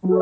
On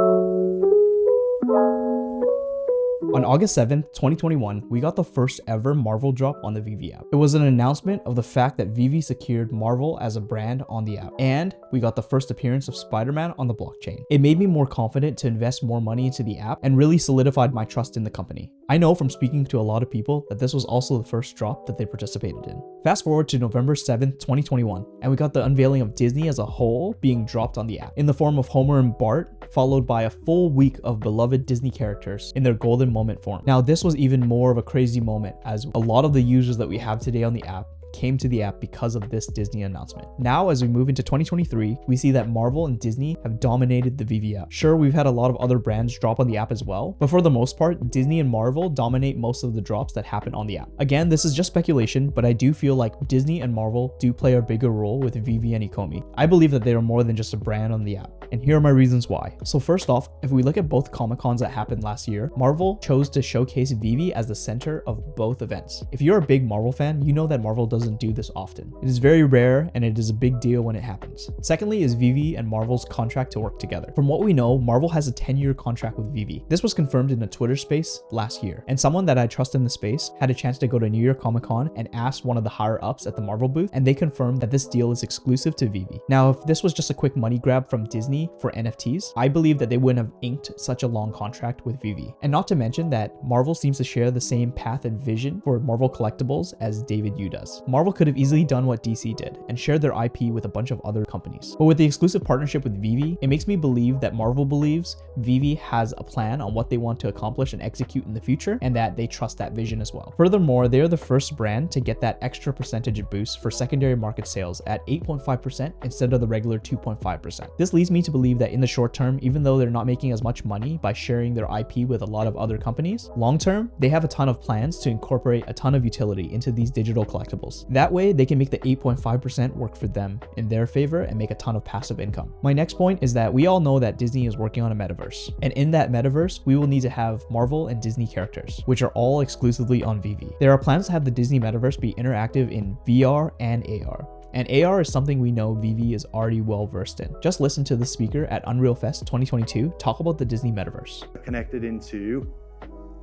August 7th, 2021, we got the first ever Marvel drop on the Veve app. It was an announcement of the fact that Veve secured Marvel as a brand on the app, and we got the first appearance of Spider-Man on the blockchain. It made me more confident to invest more money into the app and really solidified my trust in the company. I know from speaking to a lot of people that this was also the first drop that they participated in. Fast forward to November 7th, 2021, and we got the unveiling of Disney as a whole being dropped on the app in the form of Homer and Bart, followed by a full week of beloved Disney characters in their golden moment form. Now, this was even more of a crazy moment, as a lot of the users that we have today on the app came to the app because of this Disney announcement. Now, as we move into 2023, we see that Marvel and Disney have dominated the Veve app. Sure, we've had a lot of other brands drop on the app as well, but for the most part, Disney and Marvel dominate most of the drops that happen on the app. Again, this is just speculation, but I do feel like Disney and Marvel do play a bigger role with Veve and OMI. I believe that they are more than just a brand on the app, and here are my reasons why. So first off, if we look at both Comic-Cons that happened last year, Marvel chose to showcase Veve as the center of both events. If you're a big Marvel fan, you know that Marvel doesn't do this often. It is very rare, and it is a big deal when it happens. Secondly is Veve and Marvel's contract to work together. From what we know, Marvel has a 10-year contract with Veve. This was confirmed in a Twitter space last year, and someone that I trust in the space had a chance to go to New York Comic Con and asked one of the higher ups at the Marvel booth, and they confirmed that this deal is exclusive to Veve. Now, if this was just a quick money grab from Disney for NFTs, I believe that they wouldn't have inked such a long contract with Veve. And not to mention that Marvel seems to share the same path and vision for Marvel collectibles as David Yu does. Marvel could have easily done what DC did and shared their IP with a bunch of other companies. But with the exclusive partnership with Veve, it makes me believe that Marvel believes Veve has a plan on what they want to accomplish and execute in the future, and that they trust that vision as well. Furthermore, they are the first brand to get that extra percentage boost for secondary market sales at 8.5% instead of the regular 2.5%. This leads me to believe that in the short term, even though they're not making as much money by sharing their IP with a lot of other companies, long term, they have a ton of plans to incorporate a ton of utility into these digital collectibles. That way, they can make the 8.5% work for them in their favor and make a ton of passive income. My next point is that we all know that Disney is working on a metaverse, and in that metaverse, we will need to have Marvel and Disney characters, which are all exclusively on Veve. There are plans to have the Disney metaverse be interactive in VR and AR. And AR is something we know Veve is already well versed in. Just listen to the speaker at Unreal Fest 2022 talk about the Disney metaverse. Connected into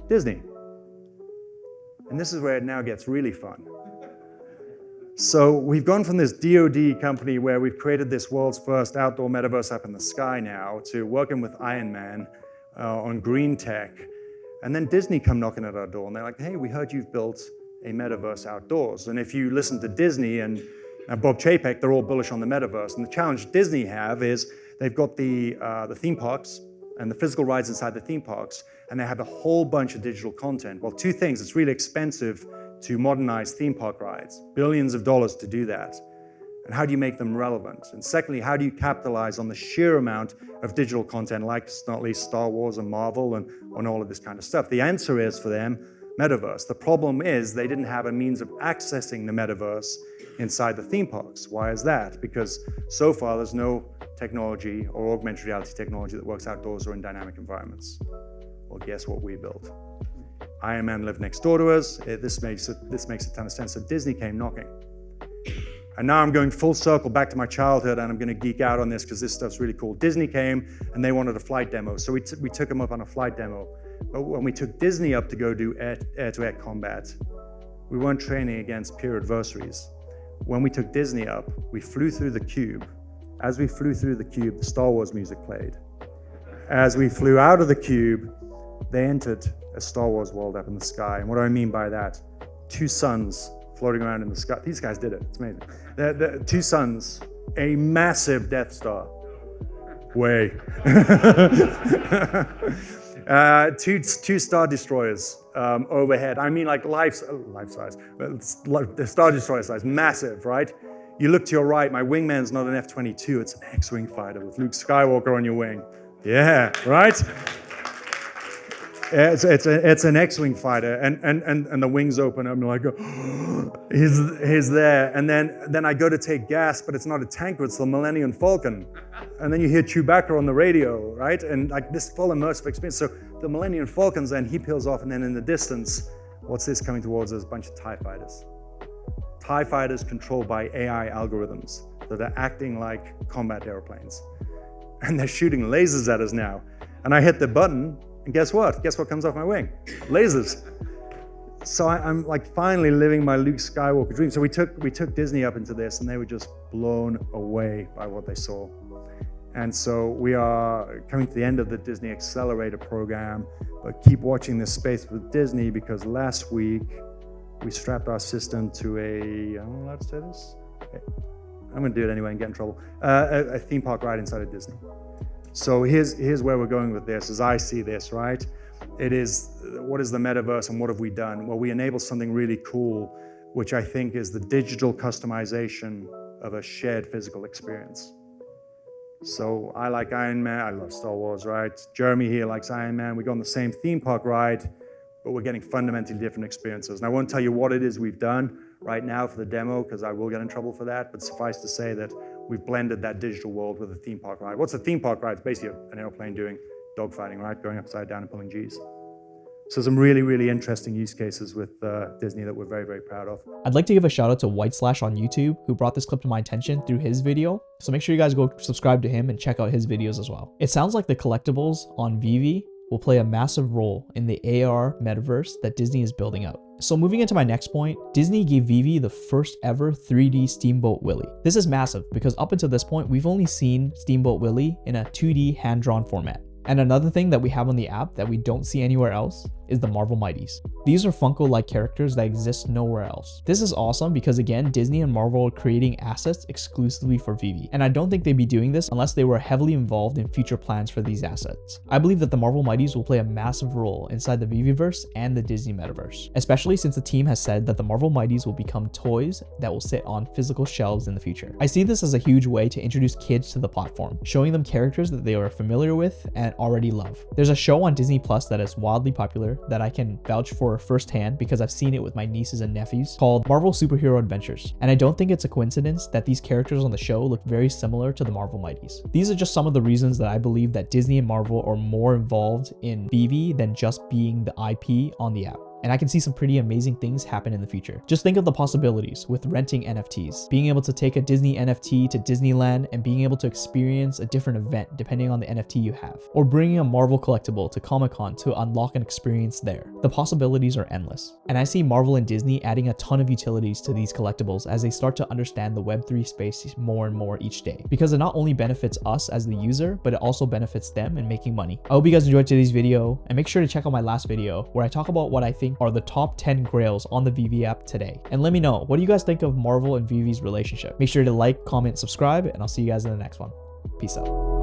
Disney. And this is where it now gets really fun. So we've gone from this DoD company where we've created this world's first outdoor metaverse up in the sky now to working with Iron Man on green tech. And then Disney come knocking at our door and they're like, hey, we heard you've built a metaverse outdoors. And if you listen to Disney and Bob Chapek, they're all bullish on the metaverse. And the challenge Disney have is they've got the theme parks and the physical rides inside the theme parks, and they have a whole bunch of digital content. Well, two things, it's really expensive to modernize theme park rides, billions of dollars to do that. And how do you make them relevant? And secondly, how do you capitalize on the sheer amount of digital content, like not least Star Wars and Marvel and on all of this kind of stuff? The answer is for them, metaverse. The problem is they didn't have a means of accessing the metaverse inside the theme parks. Why is that? Because so far there's no technology or augmented reality technology that works outdoors or in dynamic environments. Well, guess what we built? Iron Man lived next door to us. This makes a ton of sense. So Disney came knocking. And now I'm going full circle back to my childhood, and I'm going to geek out on this because this stuff's really cool. Disney came and they wanted a flight demo. So we took them up on a flight demo. But when we took Disney up to go do air-to-air combat, we weren't training against peer adversaries. When we took Disney up, we flew through the cube. As we flew through the cube, the Star Wars music played. As we flew out of the cube, they entered a Star Wars world up in the sky. And what do I mean by that? Two suns floating around in the sky. These guys did it, it's amazing. The two suns, a massive Death Star. Way. Two Star Destroyers overhead. I mean like life size, the Star Destroyer size, massive, right? You look to your right, my wingman's not an F-22, it's an X-Wing fighter with Luke Skywalker on your wing. Yeah, right? It's an X-Wing fighter, and the wings open up, and I go, he's there. And then I go to take gas, but it's not a tanker, it's the Millennium Falcon. And then you hear Chewbacca on the radio, right? And like this full immersive experience. So the Millennium Falcon's then, he peels off, and then in the distance, what's this coming towards us? A bunch of TIE fighters. TIE fighters controlled by AI algorithms that are acting like combat airplanes. and they're shooting lasers at us now. And I hit the button, and guess what? Guess what comes off my wing? Lasers. So I'm like finally living my Luke Skywalker dream. So we took Disney up into this, and they were just blown away by what they saw. And so we are coming to the end of the Disney Accelerator program, but keep watching this space with Disney, because last week we strapped our system to I'm allowed to say this? Okay. I'm gonna do it anyway and get in trouble. A theme park ride inside of Disney. So here's where we're going with this, as I see this, right? It is, what is the metaverse and what have we done? Well, we enable something really cool, which I think is the digital customization of a shared physical experience. So I like Iron Man, I love Star Wars, right? Jeremy here likes Iron Man. We go on the same theme park ride, but we're getting fundamentally different experiences. And I won't tell you what it is we've done right now for the demo, because I will get in trouble for that, but suffice to say that we've blended that digital world with a theme park ride. What's a theme park ride? It's basically an airplane doing dogfighting, right? Going upside down and pulling G's. So some really, really interesting use cases with Disney that we're very, very proud of. I'd like to give a shout out to White Slash on YouTube, who brought this clip to my attention through his video. So make sure you guys go subscribe to him and check out his videos as well. It sounds like the collectibles on Veve will play a massive role in the AR metaverse that Disney is building out. So moving into my next point, Disney gave Veve the first ever 3D Steamboat Willie. This is massive because up until this point, we've only seen Steamboat Willie in a 2D hand-drawn format. And another thing that we have on the app that we don't see anywhere else is the Marvel Mighties. These are Funko-like characters that exist nowhere else. This is awesome because again, Disney and Marvel are creating assets exclusively for Veve. And I don't think they'd be doing this unless they were heavily involved in future plans for these assets. I believe that the Marvel Mighties will play a massive role inside the Veveverse and the Disney Metaverse, especially since the team has said that the Marvel Mighties will become toys that will sit on physical shelves in the future. I see this as a huge way to introduce kids to the platform, showing them characters that they are familiar with and already love. There's a show on Disney Plus that is wildly popular that I can vouch for firsthand because I've seen it with my nieces and nephews, called Marvel Superhero Adventures. And I don't think it's a coincidence that these characters on the show look very similar to the Marvel Mighties. These are just some of the reasons that I believe that Disney and Marvel are more involved in Veve than just being the IP on the app. And I can see some pretty amazing things happen in the future. Just think of the possibilities with renting NFTs, being able to take a Disney NFT to Disneyland and being able to experience a different event depending on the NFT you have, or bringing a Marvel collectible to Comic-Con to unlock an experience there. The possibilities are endless. And I see Marvel and Disney adding a ton of utilities to these collectibles as they start to understand the Web3 space more and more each day, because it not only benefits us as the user, but it also benefits them in making money. I hope you guys enjoyed today's video, and make sure to check out my last video where I talk about what I think are the top 10 grails on the Veve app today. And let me know, what do you guys think of Marvel and Veve's relationship? Make sure to like, comment, subscribe, and I'll see you guys in the next one. Peace out.